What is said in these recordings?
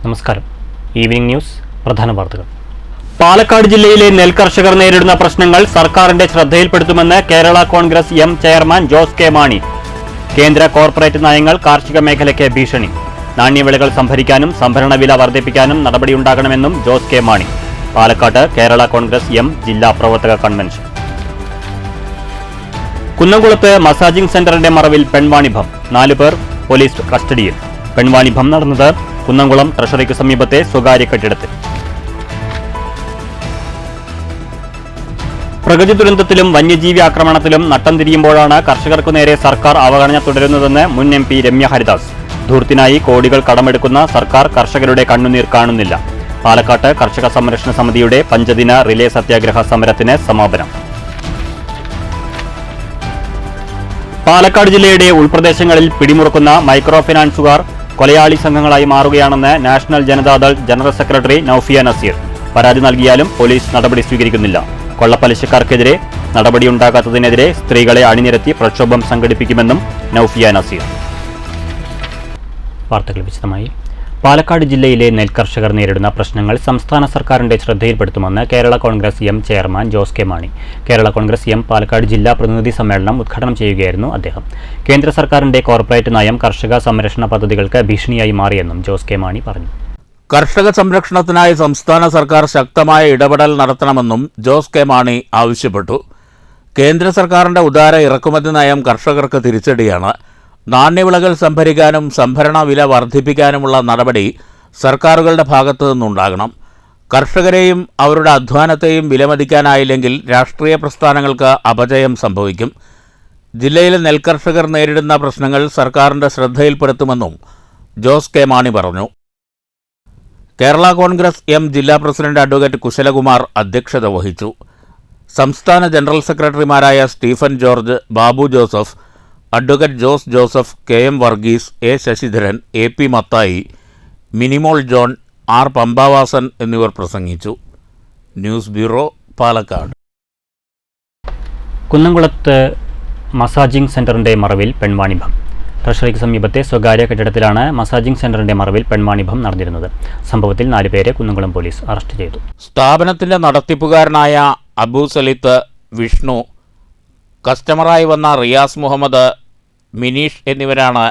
നമസ്കാരം. Evening news പ്രധാന വാർത്തകൾ. പാലക്കാട് ജില്ലയിലെ നെൽകർഷകർ നേരിടുന്ന പ്രശ്നങ്ങൾ സർക്കാരിന്റെ ശ്രദ്ധയിൽപ്പെടുത്തുമെന്ന് Kerala Congress M chairman Jose K Mani. കേന്ദ്ര കോർപ്പറേറ്റ് നയങ്ങൾ കാർഷിക മേഖലയ്ക്ക് ഭീഷണി. നാണ്യവിളകൾ സംഭരിക്കാനും സംഭരണ വില വർദ്ധിപ്പിക്കാനും നടപടിയുണ്ടാകണമെന്നും ജോസ് കെ മാണി. പാലക്കാട് കേരള കോൺഗ്രസ് എം ജില്ലാ പ്രവർത്തക കൺവെൻഷൻ. കുന്നംകുളത്ത് മസാജിംഗ് സെന്ററിന്റെ മറവിൽ പെൺവാണിഭം. 4 പേർ പോലീസ് കസ്റ്റഡിയിൽ. പെൺവാണിഭം നടന്നത് കുന്നംകുളം ട്രഷറിക്ക് സമീപത്തെ സ്വകാര്യ കെട്ടിടത്തിൽ. പ്രകൃതി ദുരന്തത്തിലും വന്യജീവി ആക്രമണത്തിലും നട്ടം തിരിയുമ്പോഴാണ് കർഷകർക്കു നേരെ സർക്കാർ അവഗണന തുടരുന്നതെന്ന് മുൻ എം പി രമ്യ ഹരിദാസ്. ധൂർത്തിനായി കോടികൾ കടമെടുക്കുന്ന സർക്കാർ കർഷകരുടെ കണ്ണുനീർ കാണുന്നില്ല. പാലക്കാട്ട് കർഷക സംരക്ഷണ സമിതിയുടെ 5 ദിന റിലേ സത്യാഗ്രഹ സമരത്തിന് സമാപനം. പാലക്കാട് ജില്ലയുടെ ഉൾപ്രദേശങ്ങളിൽ പിടിമുറുക്കുന്ന മൈക്രോ ഫിനാൻസുകാർ കൊലയാളി സംഘങ്ങളായി മാറുകയാണെന്ന് national Janata Dal general secretary Naufiya Naseer. പരാതി നൽകിയാലും പോലീസ് നടപടി സ്വീകരിക്കുന്നില്ല. കൊള്ളപ്പലിശക്കാർക്കെതിരെ നടപടിയുണ്ടാകാത്തതിനെതിരെ സ്ത്രീകളെ അണിനിരത്തി പ്രക്ഷോഭം സംഘടിപ്പിക്കുമെന്നും നൌഫിയ നസീർ. വാർത്തകൾ വിശദമായി. പാലക്കാട് ജില്ലയിലെ നെൽകർഷകർ നേരിടുന്ന പ്രശ്നങ്ങൾ സംസ്ഥാന സർക്കാരിന്റെ ശ്രദ്ധയിൽപ്പെടുത്തുമെന്ന് Kerala Congress M chairman Jose K Mani. Kerala Congress M Palakkad ജില്ലാ പ്രതിനിധി സമ്മേളനം ഉദ്ഘാടനം ചെയ്യുകയായിരുന്നു അദ്ദേഹം. കേന്ദ്ര സർക്കാരിന്റെ കോർപ്പറേറ്റ് നയം കർഷക സംരക്ഷണ പദ്ധതികൾക്ക് ഭീഷണിയായി മാറിയെന്നും ജോസ് കെ മാണി പറഞ്ഞു. കർഷക സംരക്ഷണത്തിനായി സംസ്ഥാന സർക്കാർ ശക്തമായ ഇടപെടൽ നടത്തണമെന്നും ജോസ് കെ മാണി ആവശ്യപ്പെട്ടു. കേന്ദ്ര സർക്കാരിന്റെ ഉദാര ഇറക്കുമതി നയം കർഷകർക്ക് തിരിച്ചടിയാണ്. നാണ്യവിളകൾ സംഭരിക്കാനും സംഭരണ വില വർദ്ധിപ്പിക്കാനുമുള്ള നടപടി സർക്കാരുകളുടെ ഭാഗത്തു നിന്നുണ്ടാകണം. കർഷകരെയും അവരുടെ അധ്വാനത്തെയും വിലമതിക്കാനായില്ലെങ്കിൽ രാഷ്ട്രീയ പ്രസ്ഥാനങ്ങൾക്ക് അപജയം സംഭവിക്കും. ജില്ലയിലെ നെൽകർഷകർ നേരിടുന്ന പ്രശ്നങ്ങൾ സർക്കാരിന്റെ ശ്രദ്ധയിൽപ്പെടുത്തുമെന്നും ജോസ് കെ മാണി പറഞ്ഞു. കേരള കോൺഗ്രസ് എം ജില്ലാ പ്രസിഡന്റ് അഡ്വക്കേറ്റ് കുശലകുമാർ അധ്യക്ഷത വഹിച്ചു. സംസ്ഥാന ജനറൽ സെക്രട്ടറിമാരായ Stephen George, Babu Joseph, advocate Jose Joseph, K M Varghese, A Sasidharan, A P Mathai, Minimol John, R Pampavasan എന്നിവർ പ്രസംഗിച്ചു. News bureau, Palakkad. കുന്നംകുളത്ത് മസാജിംഗ് സെന്ററിന്റെ മറവിൽ പെൺവാണിഭം. ട്രഷറിക്ക് സമീപത്തെ സ്വകാര്യ കെട്ടിടത്തിലാണ് മസാജിംഗ് സെന്ററിന്റെ മറവിൽ പെൺവാണിഭം നടന്നിരുന്നത്. സംഭവത്തിൽ 4 പേരെ കുന്നംകുളം പോലീസ് അറസ്റ്റ് ചെയ്തു. സ്ഥാപനത്തിന്റെ നടത്തിപ്പുകാരനായ അബു സലിത്ത്, വിഷ്ണു, കസ്റ്റമറായി വന്ന റിയാസ് മുഹമ്മദ്, മിനീഷ് എന്നിവരാണ്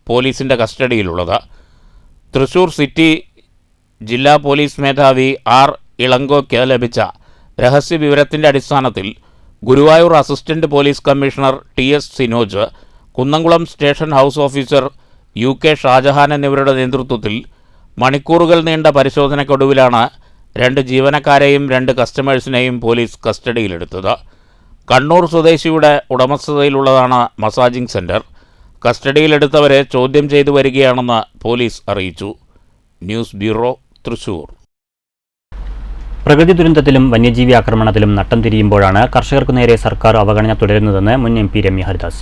പോലീസിന്റെ കസ്റ്റഡിയിലുള്ളത്. തൃശൂർ സിറ്റി ജില്ലാ പോലീസ് മേധാവി ആർ ഇളങ്കോയ്ക്ക് ലഭിച്ച രഹസ്യവിവരത്തിന്റെ അടിസ്ഥാനത്തിൽ Guruvayur assistant police commissioner TS Sinoj, Kunnamkulam station house officer UK Shajahan എന്നിവരുടെ നേതൃത്വത്തിൽ മണിക്കൂറുകൾ നീണ്ട പരിശോധനയ്ക്കൊടുവിലാണ് 2 ജീവനക്കാരെയും 2 കസ്റ്റമേഴ്സിനെയും പോലീസ് കസ്റ്റഡിയിലെടുത്തത്. കണ്ണൂർ സ്വദേശിയുടെ ഉടമസ്ഥതയിലുള്ളതാണ് മസാജിംഗ് സെന്റർ. കസ്റ്റഡിയിലെടുത്തവരെ ചോദ്യം ചെയ്തു വരികയാണെന്ന് പോലീസ് അറിയിച്ചു. News bureau, Thrissur. പ്രകൃതി ദുരന്തത്തിലും വന്യജീവി ആക്രമണത്തിലും നട്ടം തിരിയുമ്പോഴാണ് കർഷകർക്കു നേരെ സർക്കാർ അവഗണന തുടരുന്നതെന്ന് മുൻ എം പി രമ്യ ഹരിദാസ്.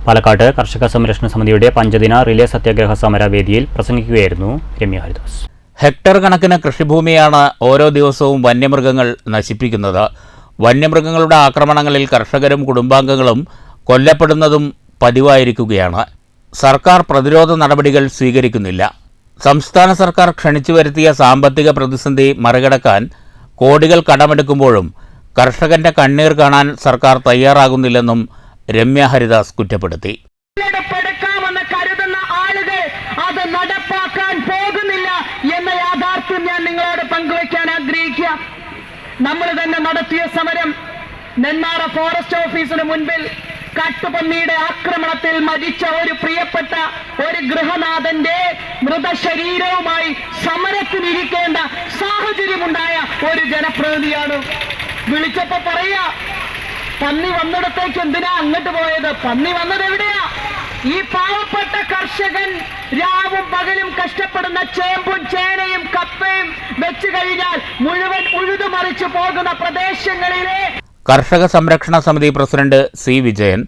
പാലക്കാട് കർഷക സംരക്ഷണ സമിതിയുടെ 5 ദിന റിലേ സത്യാഗ്രഹ സമരവേദിയിൽ പ്രസംഗിക്കുകയായിരുന്നു രമ്യ ഹരിദാസ്. ഹെക്ടർ കണക്കിന് കൃഷിഭൂമിയാണ് ഓരോ ദിവസവും വന്യമൃഗങ്ങൾ നശിപ്പിക്കുന്നത്. വന്യമൃഗങ്ങളുടെ ആക്രമണങ്ങളിൽ കർഷകരും കുടുംബാംഗങ്ങളും കൊല്ലപ്പെടുന്നതും പതിവായിരിക്കുകയാണ്. സർക്കാർ പ്രതിരോധ നടപടികൾ സ്വീകരിക്കുന്നില്ല. സംസ്ഥാന സർക്കാർ ക്ഷണിച്ചു വരുത്തിയ സാമ്പത്തിക പ്രതിസന്ധി മറികടക്കാൻ കോടികൾ കടമെടുക്കുമ്പോഴും കർഷകന്റെ കണ്ണീർ കാണാൻ സർക്കാർ തയ്യാറാകുന്നില്ലെന്നും രമ്യ ഹരിദാസ് കുറ്റപ്പെടുത്തി. കരുതുന്ന ആളുകൾ അത് നടപ്പാക്കാൻ പോകുന്നില്ല എന്ന യാഥാർത്ഥ്യം ഞാൻ നിങ്ങളോട് പങ്കുവയ്ക്കാൻ ആഗ്രഹിക്കുക. നമ്മൾ തന്നെ നടത്തിയ സമരം നെന്മാറ ഫോറസ്റ്റ് ഓഫീസിന് മുൻപിൽ കാട്ടുപന്നിയുടെ ആക്രമണത്തിൽ മരിച്ച ഒരു പ്രിയപ്പെട്ട ഒരു ഗൃഹനാഥന്റെ മൃതശരീരവുമായി സമരത്തിനിരിക്കേണ്ട സാഹചര്യമുണ്ടായ ഒരു ജനപ്രതിനിധിയാണ്. വിളിച്ചപ്പോ പറയാ, പന്നി വന്നിടത്തേക്ക് എന്തിനാ അങ്ങോട്ട് പോയത്? പന്നി വന്നത് എവിടെയാ? ഈ പാവപ്പെട്ട കർഷകൻ രാവും പകലും കഷ്ടപ്പെടുന്ന ചേമ്പും ചേനയും കപ്പയും വെച്ചു കഴിഞ്ഞാൽ മുഴുവൻ ഉഴുതുമറിച്ചു പോകുന്ന പ്രദേശങ്ങളിലെ കർഷക സംരക്ഷണ സമിതി president C Vijayan,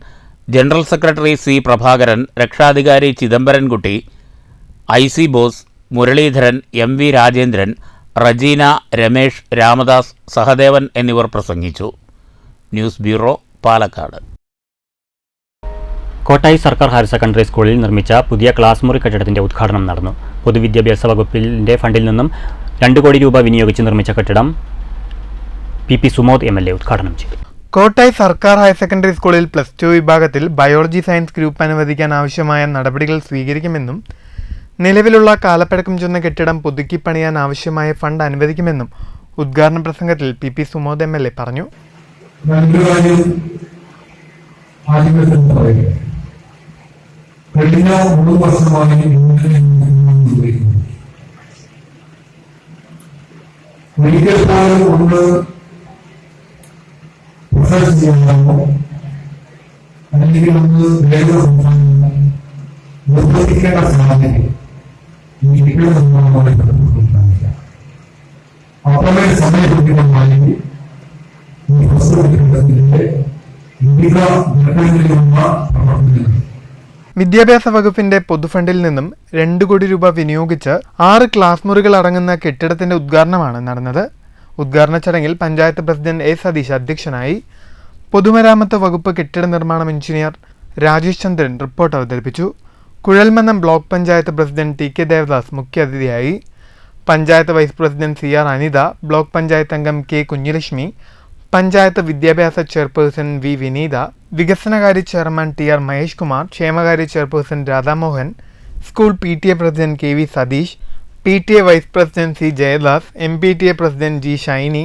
general secretary C Prabhakaran, രക്ഷാധികാരി ചിദംബരൻകുട്ടി, IC ബോസ്, മുരളീധരൻ, MV രാജേന്ദ്രൻ, റജീന, രമേഷ്, രാമദാസ്, സഹദേവൻ എന്നിവർ പ്രസംഗിച്ചു. News bureau, Palakkad. കോട്ടായി സർക്കാർ ഹയർ സെക്കൻഡറി സ്കൂളിൽ നിർമ്മിച്ച പുതിയ ക്ലാസ് മുറി കെട്ടിടത്തിന്റെ ഉദ്ഘാടനം നടന്നു. പൊതുവിദ്യാഭ്യാസ വകുപ്പിന്റെ ഫണ്ടിൽ നിന്നും 2 കോടി രൂപ വിനിയോഗിച്ച് നിർമ്മിച്ച കെട്ടിടം PP സുമോദ് MLA ഉദ്ഘാടനം ചെയ്തു. കോട്ടായി സർക്കാർ ഹയർ സെക്കൻഡറി സ്കൂളിൽ +2 വിഭാഗത്തിൽ ബയോളജി സയൻസ് ഗ്രൂപ്പ് അനുവദിക്കാൻ ആവശ്യമായ നടപടികൾ സ്വീകരിക്കുമെന്നും നിലവിലുള്ള കാലപ്പഴക്കം ചെന്ന കെട്ടിടം പുതുക്കി പണിയാൻ ആവശ്യമായ ഫണ്ട് അനുവദിക്കുമെന്നും ഉദ്ഘാടന പ്രസംഗത്തിൽ PP സുമോദ് MLA പറഞ്ഞു. കഴിഞ്ഞ 3 വർഷമായി മെഡിക്കൽ കോളേജ് കൊണ്ട് പ്രൊഫസർ ചെയ്യാമോ അല്ലെങ്കിൽ ഒന്ന് നിർബന്ധിക്കേണ്ട സാഹചര്യം മെഡിക്കൽ നിർമ്മാണമായി ബന്ധപ്പെട്ടിട്ടുണ്ടാവില്ല. അത്രമേ സമയബന്ധിതമായി ഈ പ്രസവത്തിന്റെ വിവിധ ഘട്ടങ്ങളിലുള്ള പ്രവർത്തനങ്ങൾ വിദ്യാഭ്യാസ വകുപ്പിന്റെ പൊതുഫണ്ടിൽ നിന്നും 2 കോടി രൂപ വിനിയോഗിച്ച് 6 ക്ലാസ് മുറികൾ അടങ്ങുന്ന കെട്ടിടത്തിന്റെ ഉദ്ഘാടനമാണ് നടന്നത്. ഉദ്ഘാടന ചടങ്ങിൽ പഞ്ചായത്ത് പ്രസിഡന്റ് A. സതീഷ് അധ്യക്ഷനായി. പൊതുമരാമത്ത് വകുപ്പ് കെട്ടിട നിർമ്മാണം എഞ്ചിനീയർ രാജേഷ് ചന്ദ്രൻ റിപ്പോർട്ട് അവതരിപ്പിച്ചു. Kuzhalmannam block panchayat president TK Devadas മുഖ്യാതിഥിയായി. Panchayat vice president CR Anitha, block panchayat അംഗം K. കുഞ്ഞിലക്ഷ്മി, പഞ്ചായത്ത് വിദ്യാഭ്യാസ ചെയർപേഴ്സൺ V. വിനീത, വികസനകാര്യ ചെയർമാൻ TR മഹേഷ് കുമാർ, ക്ഷേമകാര്യ chairperson Radhamohan, school PTA president KV Satheesh, PTA vice president C. Jayadas, MPTA president G. Shiny,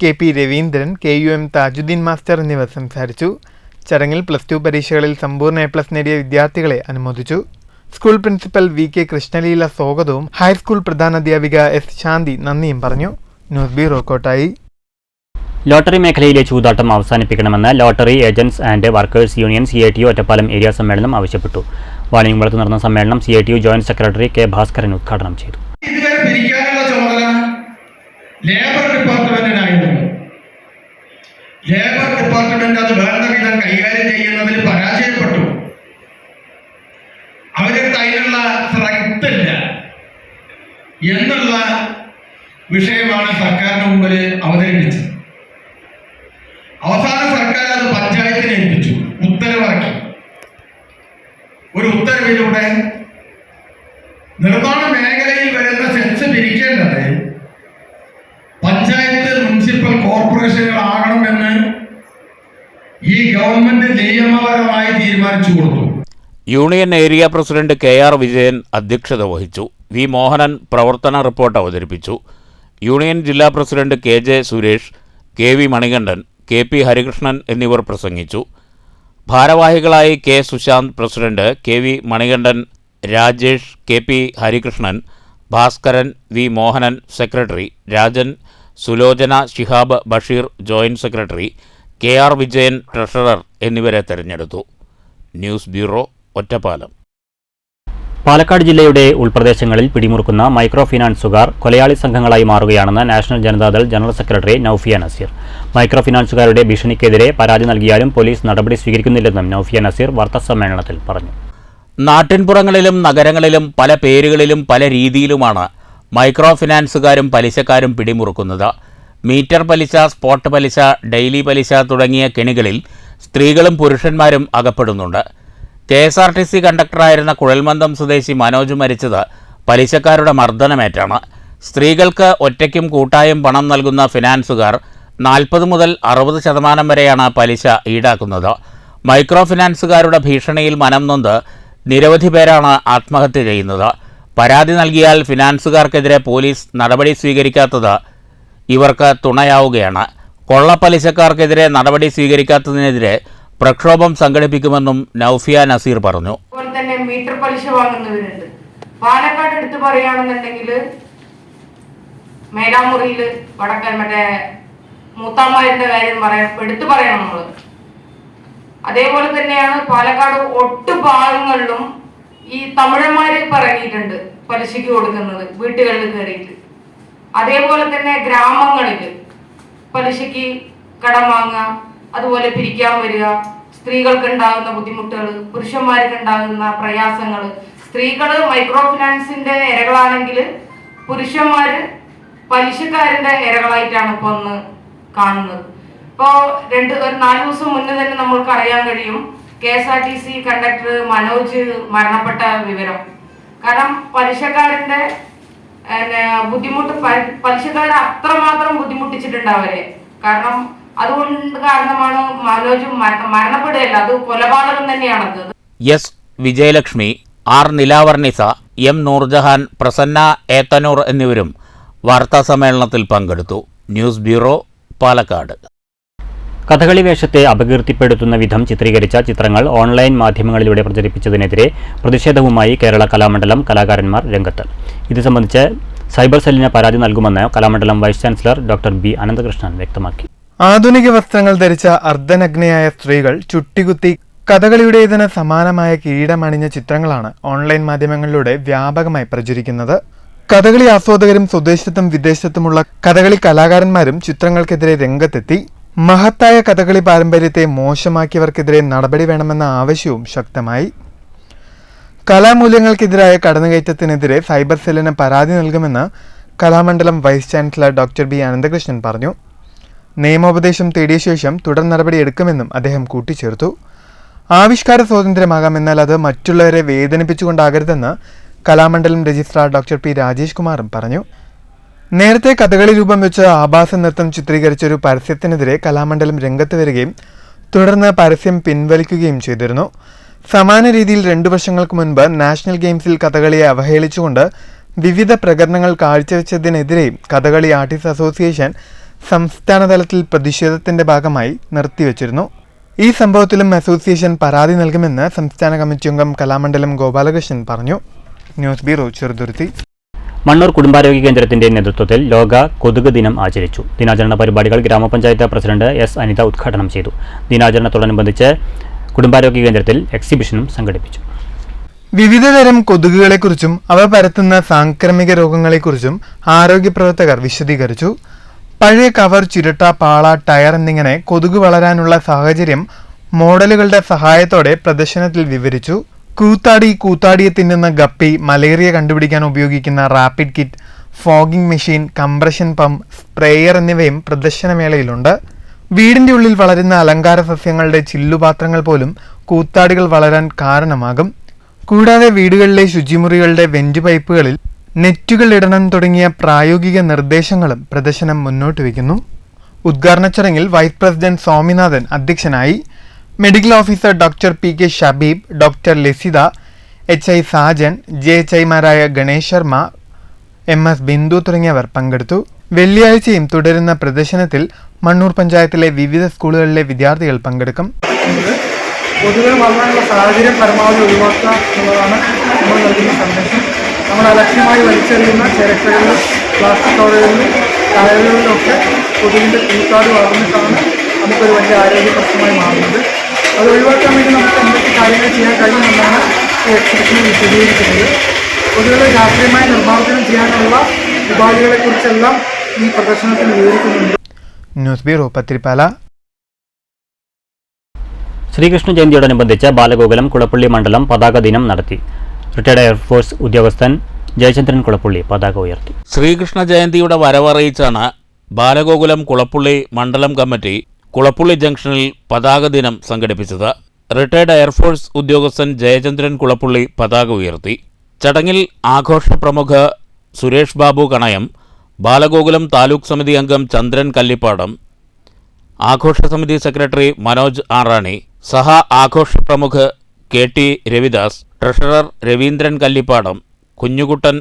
KP Raveendran, KUM Thajudheen master എന്നിവർ സംസാരിച്ചു. ചടങ്ങിൽ +2 പരീക്ഷകളിൽ സമ്പൂർണ്ണ A+ നേടിയ വിദ്യാർത്ഥികളെ അനുമോദിച്ചു. സ്കൂൾ പ്രിൻസിപ്പൽ VK കൃഷ്ണലീല സ്വാഗതവും ഹൈസ്കൂൾ പ്രധാനാധ്യാപിക S. ശാന്തി നന്ദിയും പറഞ്ഞു. News bureau Kottayi. ലോട്ടറി മേഖലയിലെ ചൂതാട്ടം അവസാനിപ്പിക്കണമെന്ന് lottery agents and workers union CITU Ottapalam area സമ്മേളനം ആവശ്യപ്പെട്ടു. വാണിയംകുളത്ത് നടന്ന സമ്മേളനം CITU joint secretary K. Bhaskaran ഉദ്ഘാടനം ചെയ്തു. ലേബർ ഡിപ്പാർട്ട്മെന്റ് അത് വേണ്ട വിധം കൈകാര്യം ചെയ്യുന്നതിൽ പരാജയപ്പെട്ടു. അവർക്ക് അതിനുള്ള സ്ട്രെങ്ത് ഇല്ല എന്നുള്ള വിഷയമാണ് സർക്കാരിന് മുമ്പിൽ അവതരിപ്പിച്ചത്. അവസാന സർക്കാർ അത് പഞ്ചായത്തിനെ ഏൽപ്പിച്ചു, ഉത്തരവിറക്കി. ഒരു ഉത്തരവിലൂടെ നിർമ്മാണ മേഖലയിൽ വരുന്ന സെസ് പിരിക്കേണ്ടത് പഞ്ചായത്ത് മുനിസിപ്പൽ കോർപ്പറേഷനുകളാകണമെന്ന് ഈ ഗവൺമെന്റ് നിയമപരമായി തീരുമാനിച്ചു കൊടുത്തു. Union area president KR Vijayan അധ്യക്ഷത വഹിച്ചു. V. മോഹനൻ പ്രവർത്തന റിപ്പോർട്ട് അവതരിപ്പിച്ചു. യൂണിയൻ ജില്ലാ president KJ Suresh, KV Manikandan, KP Harikrishnan എന്നിവർ പ്രസംഗിച്ചു. ഭാരവാഹികളായി K. Sushant president, KV Manikandan, Rajesh, KP Harikrishnan, Bhaskaran, V. Mohanan secretary, Rajan, Sulochana, Shihab, Basheer joint secretary, KR Vijayan treasurer എന്നിവരെ തെരഞ്ഞെടുത്തു. News bureau Ottapalam. പാലക്കാട് ജില്ലയുടെ ഉൾപ്രദേശങ്ങളിൽ പിടിമുറുക്കുന്ന മൈക്രോ ഫിനാൻസുകാർ കൊലയാളി സംഘങ്ങളായി മാറുകയാണെന്ന് national Janata Dal general secretary Naufiya Nazeer. Micro ഫിനാൻസുകാരുടെ ഭീഷണിക്കെതിരെ പരാതി നൽകിയാലും പോലീസ് നടപടി സ്വീകരിക്കുന്നില്ലെന്നും നൌഫിയ നസീർ വാർത്താസമ്മേളനത്തിൽ പറഞ്ഞു. നാട്ടിൻപുറങ്ങളിലും നഗരങ്ങളിലും പല പേരുകളിലും പല രീതിയിലുമാണ് മൈക്രോ ഫിനാൻസുകാരും പലിശക്കാരും പിടിമുറുക്കുന്നത്. മീറ്റർ പലിശ, സ്പോട്ട് പലിശ, ഡെയിലി പലിശ തുടങ്ങിയ കെണികളിൽ സ്ത്രീകളും പുരുഷന്മാരും അകപ്പെടുന്നുണ്ട്. KSRTC കണ്ടക്ടറായിരുന്ന കുഴൽമന്ദം സ്വദേശി മനോജ് മരിച്ചത് പലിശക്കാരുടെ മർദ്ദനമേറ്റാണ്. സ്ത്രീകൾക്ക് ഒറ്റയ്ക്കും കൂട്ടായും പണം നൽകുന്ന ഫിനാൻസുകാർ 40 മുതൽ 60% വരെയാണ് പലിശ ഈടാക്കുന്നത്. മൈക്രോ ഫിനാൻസുകാരുടെ ഭീഷണിയിൽ മനം നൊന്ത് നിരവധി പേരാണ് ആത്മഹത്യ ചെയ്യുന്നത്. പരാതി നൽകിയാൽ ഫിനാൻസുകാർക്കെതിരെ പോലീസ് നടപടി സ്വീകരിക്കാത്തത് ഇവർക്ക് തുണയാവുകയാണ്. കൊള്ളപ്പലിശക്കാർക്കെതിരെ നടപടി സ്വീകരിക്കാത്തതിനെതിരെ പ്രക്ഷോഭം സംഘടിപ്പിക്കുമെന്നും നൌഫിയ നസീർ പറഞ്ഞു. അതുപോലെ തന്നെ മീറ്റർ പലിശ വാങ്ങുന്നവരുണ്ട്. പാലക്കാട് എടുത്ത് പറയുകയാണെന്നുണ്ടെങ്കിൽ മേലാമുറിയിൽ വടക്കൻ മറ്റേ മൂത്താമാരുടെ കാര്യം എടുത്തു പറയണം നമ്മൾ. അതേപോലെ തന്നെയാണ് പാലക്കാട് ഒട്ടു ഭാഗങ്ങളിലും ഈ തമിഴന്മാര് ഇറങ്ങിയിട്ടുണ്ട് പലിശയ്ക്ക് കൊടുക്കുന്നത് വീട്ടുകളിൽ കയറിയിട്ട്. അതേപോലെ തന്നെ ഗ്രാമങ്ങളിൽ പലിശയ്ക്ക് കടം വാങ്ങുക, അതുപോലെ പിരിക്കാൻ വരിക, സ്ത്രീകൾക്ക് ഉണ്ടാകുന്ന ബുദ്ധിമുട്ടുകൾ, പുരുഷന്മാർക്ക് ഉണ്ടാകുന്ന പ്രയാസങ്ങൾ. സ്ത്രീകൾ മൈക്രോ ഫിനാൻസിന്റെ ഇരകളാണെങ്കിൽ പുരുഷന്മാര് പലിശക്കാരന്റെ ഇരകളായിട്ടാണ് ഇപ്പോൾ ഒന്ന് കാണുന്നത്. ഇപ്പോൾ ഒരു 4 ദിവസം മുന്നേ തന്നെ നമ്മൾക്ക് അറിയാൻ കഴിയും KSRTC കണ്ടക്ടർ മനോജ് മരണപ്പെട്ട വിവരം. കാരണം പലിശക്കാരന്റെ ബുദ്ധിമുട്ട് പലിശക്കാരെ അത്രമാത്രം ബുദ്ധിമുട്ടിച്ചിട്ടുണ്ട് അവരെ. കാരണം അതുകൊണ്ട് കാരണമാണ് മനോജ് മരണപ്പെടുകയല്ല, അത് കൊലപാതകം തന്നെയാണത്. S Vijayalakshmi, R Nilavarnisa, M Noorjahan, Prasanna Ethanoor എന്നിവരും വാർത്താസമ്മേളനത്തിൽ പങ്കെടുത്തു. News bureau, Palakkad. കഥകളി വേഷത്തെ അപകീർത്തിപ്പെടുത്തുന്ന വിധം ചിത്രീകരിച്ച ചിത്രങ്ങൾ ഓൺലൈൻ മാധ്യമങ്ങളിലൂടെ പ്രചരിപ്പിച്ചതിനെതിരെ പ്രതിഷേധവുമായി കേരള കലാമണ്ഡലം കലാകാരന്മാർ രംഗത്ത്. ഇത് സംബന്ധിച്ച് സൈബർ സെല്ലിന് പരാതി നൽകുമെന്ന് Kalamandalam vice chancellor doctor B Ananthakrishnan വ്യക്തമാക്കി. ആധുനിക വസ്ത്രങ്ങൾ ധരിച്ച അർദ്ധനഗ്നയായ സ്ത്രീകൾ ചുട്ടികുത്തി കഥകളിയുടേതിന് സമാനമായ കിരീടമണിഞ്ഞ ചിത്രങ്ങളാണ് ഓൺലൈൻ മാധ്യമങ്ങളിലൂടെ വ്യാപകമായി പ്രചരിക്കുന്നത്. കഥകളി ആസ്വാദകരും സ്വദേശത്തും വിദേശത്തുമുള്ള കഥകളി കലാകാരന്മാരും ചിത്രങ്ങൾക്കെതിരെ രംഗത്തെത്തി. മഹത്തായ കഥകളി പാരമ്പര്യത്തെ മോശമാക്കിയവർക്കെതിരെ നടപടി വേണമെന്ന ആവശ്യവും ശക്തമായി. കലാമൂല്യങ്ങൾക്കെതിരായ കടന്നുകയറ്റത്തിനെതിരെ സൈബർ സെല്ലിന് പരാതി നൽകുമെന്ന് Kalamandalam vice chancellor doctor B Ananthakrishnan പറഞ്ഞു. നിയമോപദേശം തേടിയ ശേഷം തുടർ നടപടി എടുക്കുമെന്നും അദ്ദേഹം കൂട്ടിച്ചേർത്തു. ആവിഷ്കാര സ്വാതന്ത്ര്യമാകാമെന്നാൽ അത് മറ്റുള്ളവരെ വേദനിപ്പിച്ചുകൊണ്ടാകരുതെന്ന് Kalamandalam registrar doctor P Rajesh കുമാറും പറഞ്ഞു. നേരത്തെ കഥകളി രൂപം വെച്ച് ആഭാസ നൃത്തം ചിത്രീകരിച്ചൊരു പരസ്യത്തിനെതിരെ കലാമണ്ഡലം രംഗത്ത് വരികയും തുടർന്ന് പരസ്യം പിൻവലിക്കുകയും ചെയ്തിരുന്നു. സമാന രീതിയിൽ 2 വർഷങ്ങൾക്ക് മുൻപ് നാഷണൽ ഗെയിംസിൽ കഥകളിയെ അവഹേളിച്ചുകൊണ്ട് വിവിധ പ്രകടനങ്ങൾ കാഴ്ചവെച്ചതിനെതിരെയും കഥകളി ആർട്ടിസ്റ്റ് അസോസിയേഷൻ സംസ്ഥാനതലത്തിൽ പ്രതിഷേധത്തിന്റെ ഭാഗമായി നിർത്തിവച്ചിരുന്നു. ഈ സംഭവത്തിലും അസോസിയേഷൻ പരാതി നൽകുമെന്ന് സംസ്ഥാന കമ്മിറ്റി അംഗം കലാമണ്ഡലം ഗോപാലകൃഷ്ണൻ പറഞ്ഞു. News bureau, Cheruthuruthy. മണ്ണൂർ കുടുംബാരോഗ്യ കേന്ദ്രത്തിന്റെ നേതൃത്വത്തിൽ ലോക കൊതുക് ദിനം ആചരിച്ചു. ദിനാചരണ പരിപാടികൾ ഗ്രാമപഞ്ചായത്ത് പ്രസിഡന്റ് എസ് അനിത ഉദ്ഘാടനം ചെയ്തു. ദിനാചരണത്തോടനുബന്ധിച്ച് കുടുംബാരോഗ്യ കേന്ദ്രത്തിൽ എക്സിബിഷനും സംഘടിപ്പിച്ചു. വിവിധതരം കൊതുകുകളെക്കുറിച്ചും അവ പരത്തുന്ന സാംക്രമിക രോഗങ്ങളെക്കുറിച്ചും ആരോഗ്യ പ്രവർത്തകർ വിശദീകരിച്ചു. പഴയ കവർ, ചിരട്ട, പാള, ടയർ എന്നിങ്ങനെ കൊതുക് വളരാനുള്ള സാഹചര്യം മോഡലുകളുടെ സഹായത്തോടെ പ്രദർശനത്തിൽ വിവരിച്ചു. കൂത്താടിയെ തിന്നുന്ന ഗപ്പി, മലേറിയ കണ്ടുപിടിക്കാൻ ഉപയോഗിക്കുന്ന rapid kit, fogging machine, compression pump, sprayer എന്നിവയും പ്രദർശനമേളയിലുണ്ട്. വീടിന്റെ ഉള്ളിൽ വളരുന്ന അലങ്കാര സസ്യങ്ങളുടെ ചില്ലുപാത്രങ്ങൾ പോലും കൂത്താടികൾ വളരാൻ കാരണമാകും. കൂടാതെ വീടുകളിലെ ശുചിമുറികളുടെ വെന്റ് പൈപ്പുകളിൽ നെറ്റുകൾ ഇടണം തുടങ്ങിയ പ്രായോഗിക നിർദ്ദേശങ്ങളും പ്രദർശനം മുന്നോട്ട് വയ്ക്കുന്നു. ഉദ്ഘാടന ചടങ്ങിൽ വൈസ് പ്രസിഡന്റ് സ്വാമിനാഥൻ അധ്യക്ഷനായി. Medical officer doctor P K Shabeeb, doctor Lasitha, HI Sajan, JHIമാരായ ഗണേഷ് ശർമ്മ, MS ബിന്ദു തുടങ്ങിയവർ പങ്കെടുത്തു. വെള്ളിയാഴ്ചയും തുടരുന്ന പ്രദർശനത്തിൽ മണ്ണൂർ പഞ്ചായത്തിലെ വിവിധ സ്കൂളുകളിലെ വിദ്യാർത്ഥികൾ പങ്കെടുക്കും. കൊതുകുകൾ വളരാനുള്ള സാഹചര്യം പരമാവധി ഒഴിവാക്കുക എന്നുള്ളതാണ് നമ്മൾ നൽകുന്ന സന്ദേശം. നമ്മൾ അലക്ഷ്യമായി വലിച്ചെറിയുന്ന ചിരട്ടകളിലും പ്ലാസ്റ്റിക് കവറുകളിലും ടയറുകളിലൊക്കെ കൊതുകിൻ്റെ കൂത്താട് വളർന്നിട്ടാണ് നമുക്കൊരു വലിയ ആരോഗ്യ പ്രശ്നമായി മാറുന്നത്. അത് ഒഴിവാക്കാൻ വേണ്ടി നമുക്ക് എന്തൊക്കെ കാര്യങ്ങൾ ചെയ്യാൻ കഴിയുമെന്നാണ് ഈ എക്സിബിഷനിൽ വിശദീകരിക്കുന്നത്. കൊതുകുകളെ ശാസ്ത്രീയമായി നിർമ്മാർജ്ജനം ചെയ്യാനുള്ള ഉപാധികളെക്കുറിച്ചെല്ലാം ഈ പ്രദർശനത്തിൽ വിവരിക്കുന്നുണ്ട്. News bureau, Pathirippala. ശ്രീകൃഷ്ണ ജയന്തിയോടനുബന്ധിച്ച് ബാലഗോകുലം കുളപ്പള്ളി മണ്ഡലം പതാക ദിനം നടത്തി. റിട്ടയർഡ് എയർഫോഴ്സ് ഉദ്യോഗസ്ഥൻ ജയചന്ദ്രൻ കുളപ്പള്ളി പതാക ഉയർത്തി. ശ്രീകൃഷ്ണ ജയന്തിയുടെ വരവറിയിച്ചാണ് ബാലഗോകുലം കുളപ്പള്ളി മണ്ഡലം കമ്മിറ്റി കുളപ്പള്ളി ജംഗ്ഷനിൽ പതാക ദിനം സംഘടിപ്പിച്ചത്. റിട്ടയർഡ് എയർഫോഴ്സ് ഉദ്യോഗസ്ഥൻ ജയചന്ദ്രൻ കുളപ്പള്ളി പതാക ഉയർത്തി. ചടങ്ങിൽ ആഘോഷ പ്രമുഖ സുരേഷ് ബാബു കണയം, ബാലഗോകുലം താലൂക്ക് സമിതി അംഗം ചന്ദ്രൻ കല്ലിപ്പാടം, ആഘോഷ സമിതി സെക്രട്ടറി മനോജ് ആറാണി, സഹ ആഘോഷ പ്രമുഖ് KT രവിദാസ്, ട്രഷറർ രവീന്ദ്രൻ കല്ലിപ്പാടം, കുഞ്ഞുകുട്ടൻ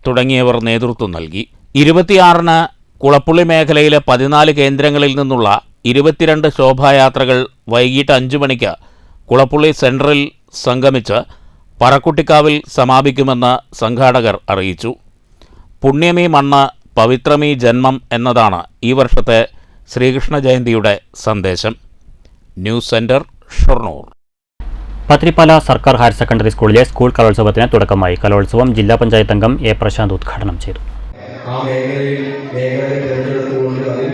തുടങ്ങിയവർ നേതൃത്വം നൽകി. 26-ന് കുളപ്പള്ളി മേഖലയിലെ 14 കേന്ദ്രങ്ങളിൽ നിന്നുള്ള 22 ശോഭായാത്രകൾ വൈകിട്ട് 5 മണിക്ക് കുളപ്പള്ളി സെൻട്രൽ സംഗമിച്ച് പറക്കുട്ടിക്കാവിൽ സമാപിക്കുമെന്ന് സംഘാടകർ അറിയിച്ചു. പുണ്യമീ മണ്ണ് പവിത്രമീ ജന്മം എന്നതാണ് ഈ വർഷത്തെ ശ്രീകൃഷ്ണ ജയന്തിയുടെ സന്ദേശം. News centre, Shoranur. പത്തിരിപ്പാല സർക്കാർ ഹയർ സെക്കൻഡറി സ്കൂളിലെ സ്കൂൾ കലോത്സവത്തിന് തുടക്കമായി. കലോത്സവം ജില്ലാ പഞ്ചായത്ത് അംഗം A പ്രശാന്ത് ഉദ്ഘാടനം ചെയ്തു. ആ മേഖലയെ തിരഞ്ഞെടുത്തുകൊണ്ട് അതിൽ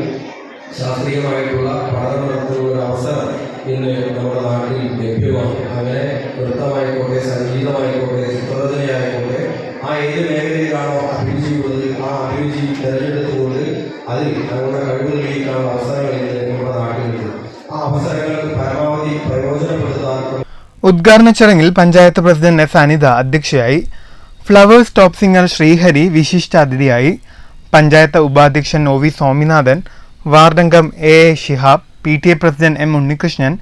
ശാസ്ത്രീയമായിട്ടുള്ള പഠനം നടത്തുന്ന അവസരം ഇന്ന് നമ്മുടെ നാട്ടിൽ ലഭ്യമാണ്. അങ്ങനെ നൃത്തമായിക്കോട്ടെ, സംഗീതമായിക്കോട്ടെ, ചിത്രരചനയായിക്കോട്ടെ, ആ ഏത് മേഖലയിലാണോ അഭിരുചിയുള്ളത് ആ അഭിരുചി തിരഞ്ഞെടുത്തുകൊണ്ട് അതിൽ നമ്മുടെ കഴിവ് തെളിയിക്കാനുള്ള അവസരങ്ങൾ ഇന്ന് നമ്മുടെ നാട്ടിലുണ്ട്. ആ അവസരങ്ങൾ പരമാവധി പ്രയോജനപ്പെടുത്താൻ. ഉദ്ഘാടന ചടങ്ങിൽ പഞ്ചായത്ത് പ്രസിഡന്റ് S അനിത അധ്യക്ഷയായി. ഫ്ലവേഴ്സ് ടോപ്പ് സിംഗർ ശ്രീഹരി വിശിഷ്ടാതിഥിയായി. പഞ്ചായത്ത് ഉപാധ്യക്ഷൻ OV സ്വാമിനാഥൻ, വാർഡംഗം A Shihab, PTA president M Unnikrishnan,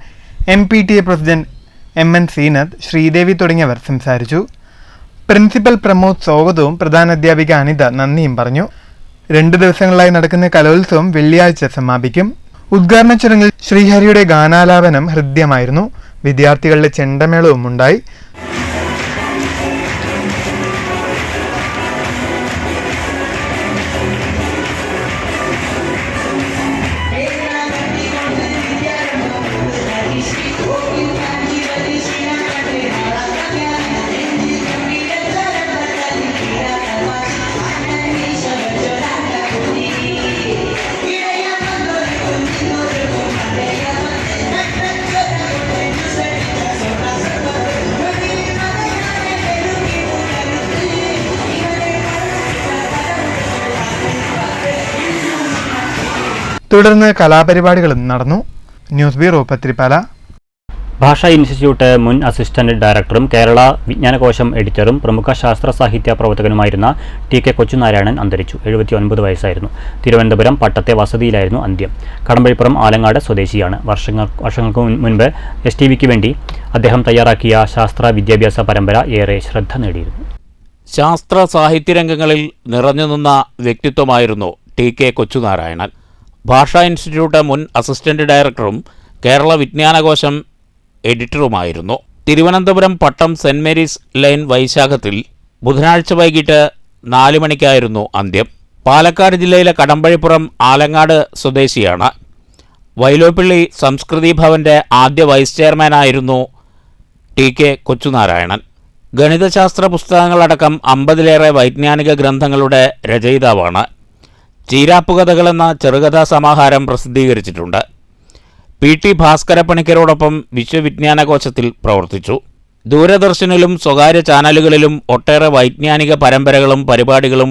MPTA president MN Seenath, Sreedevi തുടങ്ങിയവർ സംസാരിച്ചു. പ്രിൻസിപ്പൽ പ്രമോദ് സ്വാഗതവും പ്രധാന അധ്യാപിക അനിത നന്ദിയും പറഞ്ഞു. 2 ദിവസങ്ങളിലായി നടക്കുന്ന കലോത്സവം വെള്ളിയാഴ്ച സമാപിക്കും. ഉദ്ഘാടന ചടങ്ങിൽ ശ്രീഹരിയുടെ ഗാനാലാപനം ഹൃദ്യമായിരുന്നു. വിദ്യാർത്ഥികളുടെ ചെണ്ടമേളവും ഉണ്ടായി. തുടർന്ന് കലാപരിപാടികളും നടന്നു. News bureau Pathrippala. ഭാഷാ ഇൻസ്റ്റിറ്റ്യൂട്ട് മുൻ അസിസ്റ്റന്റ് ഡയറക്ടറും കേരള വിജ്ഞാനകോശം എഡിറ്ററും പ്രമുഖ ശാസ്ത്ര സാഹിത്യ പ്രവർത്തകനുമായിരുന്ന TK കൊച്ചുനാരായണൻ അന്തരിച്ചു. 79 വയസ്സായിരുന്നു. തിരുവനന്തപുരം പട്ടത്തെ വസതിയിലായിരുന്നു അന്ത്യം. കടമ്പഴിപ്പുറം ആലങ്ങാട് സ്വദേശിയാണ്. വർഷങ്ങൾക്ക് മുൻപ് STVക്ക് വേണ്ടി അദ്ദേഹം തയ്യാറാക്കിയ ശാസ്ത്ര വിദ്യാഭ്യാസ പരമ്പര ഏറെ ശ്രദ്ധ നേടിയിരുന്നു. ശാസ്ത്ര സാഹിത്യരംഗങ്ങളിൽ നിറഞ്ഞുനിന്ന വ്യക്തിത്വമായിരുന്നു TK കൊച്ചുനാരായണൻ. ഭാഷാ ഇൻസ്റ്റിറ്റ്യൂട്ട് മുൻ അസിസ്റ്റന്റ് ഡയറക്ടറും കേരള വിജ്ഞാനകോശം എഡിറ്ററുമായിരുന്നു. തിരുവനന്തപുരം പട്ടം സെന്റ് മേരീസ് ലൈൻ വൈശാഖത്തിൽ ബുധനാഴ്ച വൈകിട്ട് 4 മണിക്കായിരുന്നു അന്ത്യം. പാലക്കാട് ജില്ലയിലെ കടമ്പഴിപ്പുറം ആലങ്ങാട് സ്വദേശിയാണ്. വൈലോപ്പിള്ളി സംസ്കൃതി ഭവന്റെ ആദ്യ വൈസ് ചെയർമാനായിരുന്നു TK കൊച്ചുനാരായണൻ. ഗണിതശാസ്ത്ര പുസ്തകങ്ങളടക്കം 50ലേറെ വൈജ്ഞാനിക ഗ്രന്ഥങ്ങളുടെ രചയിതാവാണ്. ചീരാപ്പുകഥകൾ എന്ന ചെറുകഥാ സമാഹാരം പ്രസിദ്ധീകരിച്ചിട്ടുണ്ട്. PT ഭാസ്കരപ്പണിക്കരോടൊപ്പം വിശ്വവിജ്ഞാനകോശത്തിൽ പ്രവർത്തിച്ചു. ദൂരദർശനിലും സ്വകാര്യ ചാനലുകളിലും ഒട്ടേറെ വൈജ്ഞാനിക പരമ്പരകളും പരിപാടികളും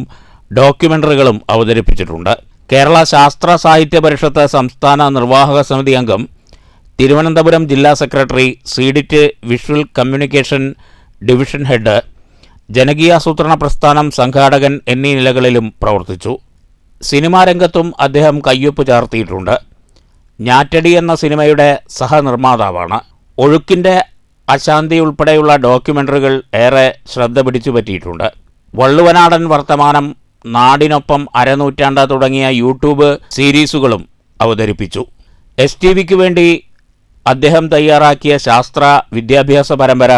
ഡോക്യുമെൻ്ററികളും അവതരിപ്പിച്ചിട്ടുണ്ട്. കേരള ശാസ്ത്ര സാഹിത്യ പരിഷത്ത് സംസ്ഥാന നിർവാഹക സമിതി അംഗം, തിരുവനന്തപുരം ജില്ലാ സെക്രട്ടറി, CDIT visual communication division head, ജനകീയാസൂത്രണ പ്രസ്ഥാനം സംഘാടകൻ എന്നീ നിലകളിലും പ്രവർത്തിച്ചു. സിനിമാ രംഗത്തും അദ്ദേഹം കയ്യൊപ്പ് ചാർത്തിയിട്ടുണ്ട്. ഞാറ്റടി എന്ന സിനിമയുടെ സഹനിർമ്മാതാവാണ്. ഒഴുക്കിൻ്റെ അശാന്തി ഉൾപ്പെടെയുള്ള ഡോക്യുമെൻ്ററികൾ ഏറെ ശ്രദ്ധ പിടിച്ചു പറ്റിയിട്ടുണ്ട്. വള്ളുവനാടൻ വർത്തമാനം, നാടിനൊപ്പം അരനൂറ്റാണ്ട് തുടങ്ങിയ യൂട്യൂബ് സീരീസുകളും അവതരിപ്പിച്ചു. STVക്ക് വേണ്ടി അദ്ദേഹം തയ്യാറാക്കിയ ശാസ്ത്ര വിദ്യാഭ്യാസ പരമ്പര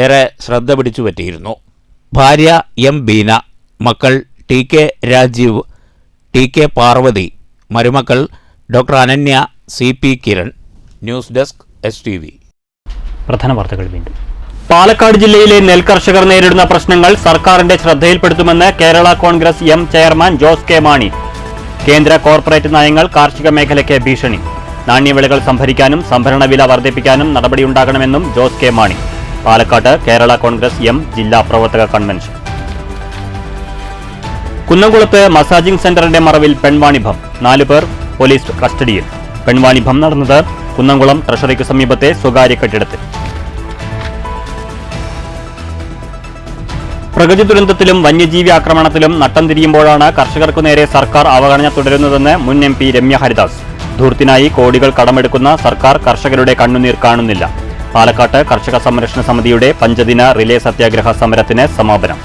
ഏറെ ശ്രദ്ധ പിടിച്ചു പറ്റിയിരുന്നു. ഭാര്യ M ബീന, മക്കൾ TK രാജീവ്, TK പാർവതി, മരുമക്കൾ doctor Ananya, CP Kiran. News desk STV. പ്രധാന വാർത്തകൾ വീണ്ടും. പാലക്കാട് ജില്ലയിലെ നെൽകർഷകർ നേരിടുന്ന പ്രശ്നങ്ങൾ സർക്കാരിന്റെ ശ്രദ്ധയിൽപ്പെടുത്തുമെന്ന് Kerala Congress M chairman Jose K Mani. കേന്ദ്ര കോർപ്പറേറ്റ് നയങ്ങൾ കാർഷിക മേഖലയ്ക്ക് ഭീഷണി. നാണ്യവിളകൾ സംഭരിക്കാനും സംഭരണ വില വർദ്ധിപ്പിക്കാനും നടപടിയുണ്ടാകണമെന്നും ജോസ് കെ മാണി. പാലക്കാട്ട് കേരള കോൺഗ്രസ് M ജില്ലാ പ്രവർത്തക കൺവെൻഷൻ. കുന്നംകുളത്ത് മസാജിംഗ് സെന്ററിന്റെ മറവിൽ പെൺവാണിഭം. 4 പേർ പോലീസ് കസ്റ്റഡിയിൽ. പെൺവാണിഭം നടന്നത് കുന്നംകുളം ട്രഷറിക്ക് സമീപത്തെ സ്വകാര്യ കെട്ടിടത്തിൽ. പ്രകൃതി ദുരന്തത്തിലും വന്യജീവി ആക്രമണത്തിലും നട്ടം തിരിയുമ്പോഴാണ് കർഷകർക്കു നേരെ സർക്കാർ അവഗണന തുടരുന്നതെന്ന് മുൻ MP രമ്യ ഹരിദാസ്. ധൂർത്തിനായി കോടികൾ കടമെടുക്കുന്ന സർക്കാർ കർഷകരുടെ കണ്ണുനീർ കാണുന്നില്ല. പാലക്കാട്ട് കർഷക സംരക്ഷണ സമിതിയുടെ 5 ദിന റിലേ സത്യാഗ്രഹ സമരത്തിന് സമാപനം.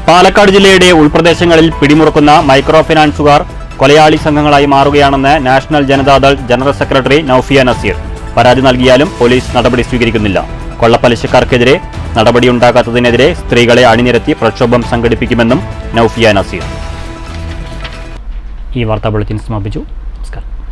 പാലക്കാട് ജില്ലയുടെ ഉൾപ്രദേശങ്ങളിൽ പിടിമുറുക്കുന്ന മൈക്രോ ഫിനാൻസുകാർ കൊലയാളി സംഘങ്ങളായി മാറുകയാണെന്ന് national Janata Dal general secretary Naufiya Naseer. പരാതി നൽകിയാലും പോലീസ് നടപടി സ്വീകരിക്കുന്നില്ല. കൊള്ളപ്പലിശക്കാർക്കെതിരെ നടപടിയുണ്ടാകാത്തതിനെതിരെ സ്ത്രീകളെ അണിനിരത്തി പ്രക്ഷോഭം സംഘടിപ്പിക്കുമെന്നും നൌഫിയ നസീർ. ഈ വാർത്താ ബുള്ളറ്റിൻ സമാപിച്ചു.